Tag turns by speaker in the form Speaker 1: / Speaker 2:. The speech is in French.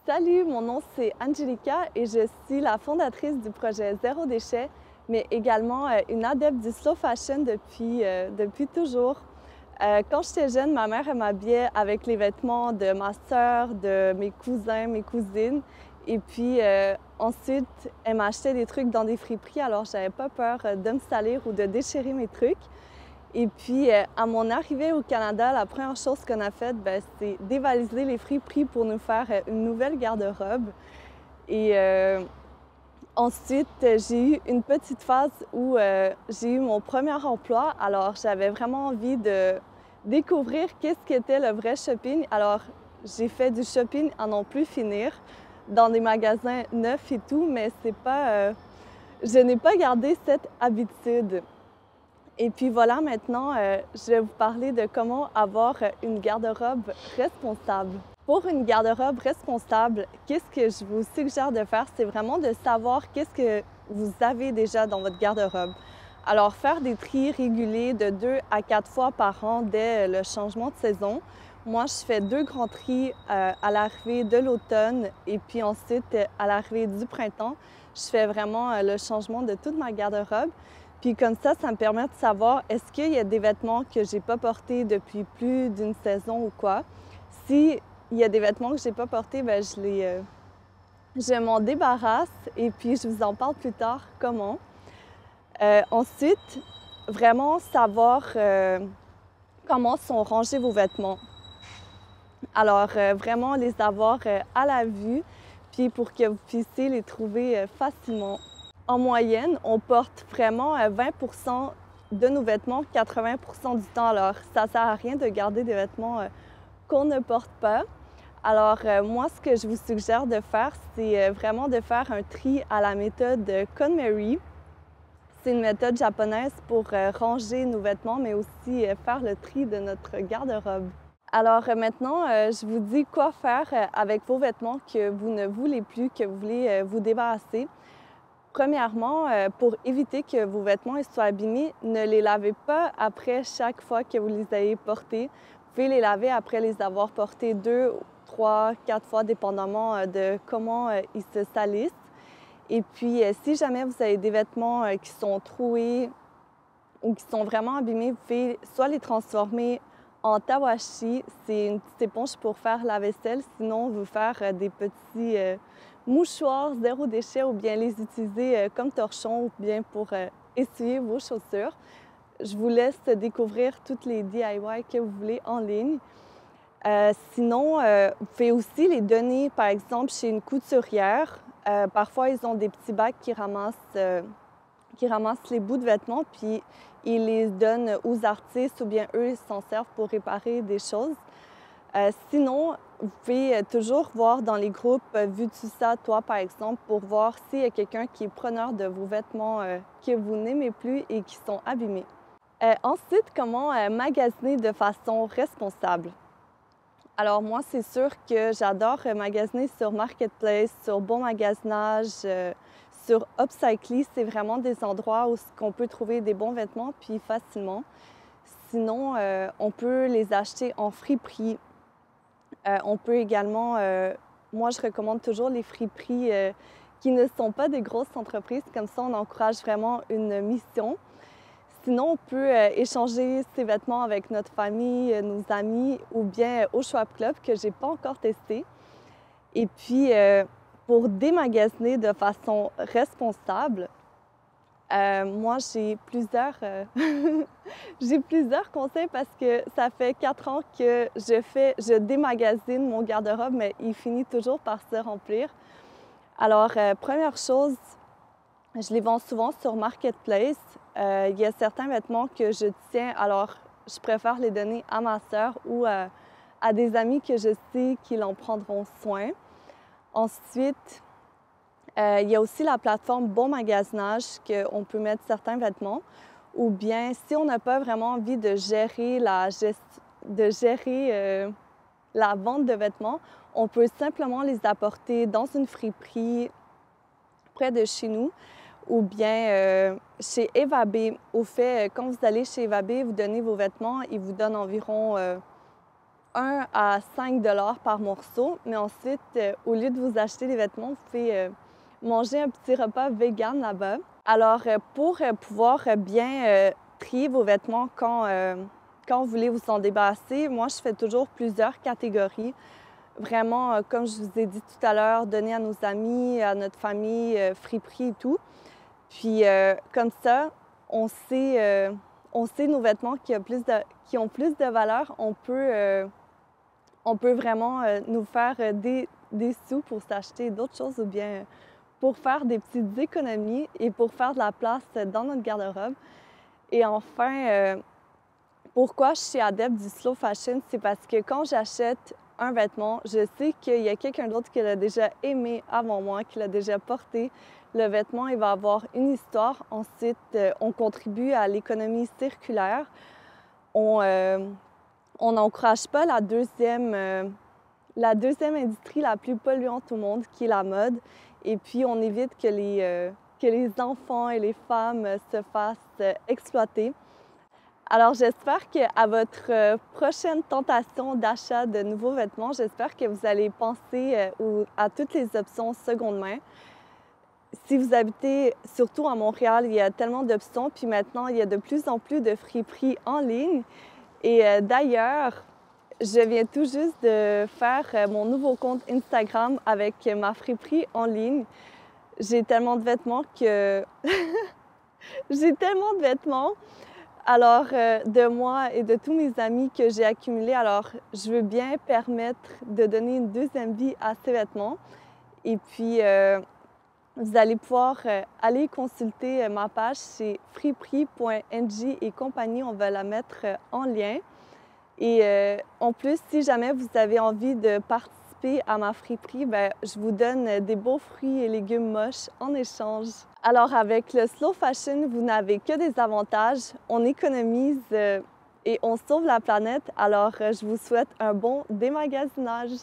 Speaker 1: Salut, mon nom c'est Angelica et je suis la fondatrice du projet Zéro Déchet, mais également une adepte du slow fashion depuis toujours. Quand j'étais jeune, ma mère elle m'habillait avec les vêtements de ma sœur, de mes cousins, mes cousines. Et puis ensuite, elle m'achetait des trucs dans des friperies, alors j'avais pas peur de me salir ou de déchirer mes trucs. Et puis, à mon arrivée au Canada, la première chose qu'on a faite, c'est dévaliser les friperies pour nous faire une nouvelle garde-robe. Et ensuite, j'ai eu une petite phase où j'ai eu mon premier emploi. Alors, j'avais vraiment envie de découvrir qu'est-ce qu'était le vrai shopping. Alors, j'ai fait du shopping à n'en plus finir dans des magasins neufs et tout, mais c'est pas, je n'ai pas gardé cette habitude. Et puis voilà, maintenant, je vais vous parler de comment avoir une garde-robe responsable. Pour une garde-robe responsable, qu'est-ce que je vous suggère de faire? C'est vraiment de savoir qu'est-ce que vous avez déjà dans votre garde-robe. Alors, faire des tris réguliers de 2 à 4 fois par an dès le changement de saison. Moi, je fais 2 grands tris à l'arrivée de l'automne et puis ensuite, à l'arrivée du printemps, je fais vraiment le changement de toute ma garde-robe. Puis comme ça me permet de savoir est-ce qu'il y a des vêtements que j'ai pas portés depuis plus d'une saison ou quoi. S'il y a des vêtements que j'ai pas portés, je m'en débarrasse et puis je vous en parle plus tard comment. Ensuite, vraiment savoir comment sont rangés vos vêtements. Alors, vraiment les avoir à la vue, puis pour que vous puissiez les trouver facilement. En moyenne, on porte vraiment 20 de nos vêtements 80 du temps. Alors, ça ne sert à rien de garder des vêtements qu'on ne porte pas. Alors, moi, ce que je vous suggère de faire, c'est vraiment de faire un tri à la méthode KonMari. C'est une méthode japonaise pour ranger nos vêtements, mais aussi faire le tri de notre garde-robe. Alors maintenant, je vous dis quoi faire avec vos vêtements que vous ne voulez plus, que vous voulez vous débarrasser. Premièrement, pour éviter que vos vêtements soient abîmés, ne les lavez pas après chaque fois que vous les avez portés. Vous pouvez les laver après les avoir portés 2, 3, 4 fois, dépendamment de comment ils se salissent. Et puis, si jamais vous avez des vêtements qui sont troués ou qui sont vraiment abîmés, vous pouvez soit les transformer en tawashi, c'est une petite éponge pour faire la vaisselle, sinon vous faire des petits mouchoirs zéro déchet ou bien les utiliser comme torchon ou bien pour essuyer vos chaussures. Je vous laisse découvrir toutes les DIY que vous voulez en ligne. Sinon, vous pouvez aussi les donner, par exemple, chez une couturière. Parfois, ils ont des petits bacs qui ramassent les bouts de vêtements, puis ils les donnent aux artistes ou bien eux, ils s'en servent pour réparer des choses. Sinon, vous pouvez toujours voir dans les groupes Veux-tu ça, toi, par exemple, pour voir s'il y a quelqu'un qui est preneur de vos vêtements que vous n'aimez plus et qui sont abîmés. Ensuite, comment magasiner de façon responsable? Alors moi, c'est sûr que j'adore magasiner sur Marketplace, sur Bon Magasinage, sur Upcycly. C'est vraiment des endroits où on peut trouver des bons vêtements puis facilement. Sinon, on peut les acheter en friperie. On peut également, moi je recommande toujours les friperies qui ne sont pas des grosses entreprises, comme ça on encourage vraiment une mission. Sinon, on peut échanger ses vêtements avec notre famille, nos amis ou bien au Schwab Club que je n'ai pas encore testé. Et puis, pour démagasiner de façon responsable, moi, j'ai j'ai plusieurs conseils parce que ça fait 4 ans que je démagasine mon garde-robe, mais il finit toujours par se remplir. Alors, première chose, je les vends souvent sur Marketplace. Il y a certains vêtements que je tiens, alors je préfère les donner à ma sœur ou à des amis que je sais qu'ils en prendront soin. Ensuite, il y a aussi la plateforme Bon Magasinage qu'on peut mettre certains vêtements. Ou bien, si on n'a pas vraiment envie de gérer la vente de vêtements, on peut simplement les apporter dans une friperie près de chez nous. Ou bien chez Evabé. Au fait, quand vous allez chez Evabé, vous donnez vos vêtements, ils vous donnent environ 1 à 5 par morceau. Mais ensuite, au lieu de vous acheter des vêtements, vous pouvez manger un petit repas vegan là-bas. Alors, pour pouvoir bien trier vos vêtements quand vous voulez vous en débarrasser, moi, je fais toujours plusieurs catégories. Vraiment, comme je vous ai dit tout à l'heure, donner à nos amis, à notre famille, friperie et tout. Puis, comme ça, on sait nos vêtements qui ont plus de valeur. On peut vraiment nous faire des sous pour s'acheter d'autres choses ou bien pour faire des petites économies et pour faire de la place dans notre garde-robe. Et enfin, pourquoi je suis adepte du slow fashion? C'est parce que quand j'achète un vêtement, je sais qu'il y a quelqu'un d'autre qui l'a déjà aimé avant moi, qui l'a déjà porté. Le vêtement, il va avoir une histoire. Ensuite, on contribue à l'économie circulaire. On n'encourage pas la deuxième industrie la plus polluante au monde, qui est la mode. Et puis, on évite que les enfants et les femmes se fassent exploiter. Alors, j'espère qu'à votre prochaine tentation d'achat de nouveaux vêtements, j'espère que vous allez penser à toutes les options seconde main. Si vous habitez surtout à Montréal, il y a tellement d'options, puis maintenant, il y a de plus en plus de friperies en ligne. Et d'ailleurs, je viens tout juste de faire mon nouveau compte Instagram avec ma friperie en ligne. J'ai tellement de vêtements que... J'ai tellement de vêtements, alors de moi et de tous mes amis que j'ai accumulés. Alors, je veux bien permettre de donner une deuxième vie à ces vêtements. Et puis, vous allez pouvoir aller consulter ma page, c'est friperie.ng et compagnie. On va la mettre en lien. Et en plus, si jamais vous avez envie de participer à ma friperie, bien, je vous donne des beaux fruits et légumes moches en échange. Alors, avec le slow fashion, vous n'avez que des avantages. On économise et on sauve la planète. Alors, je vous souhaite un bon démagasinage.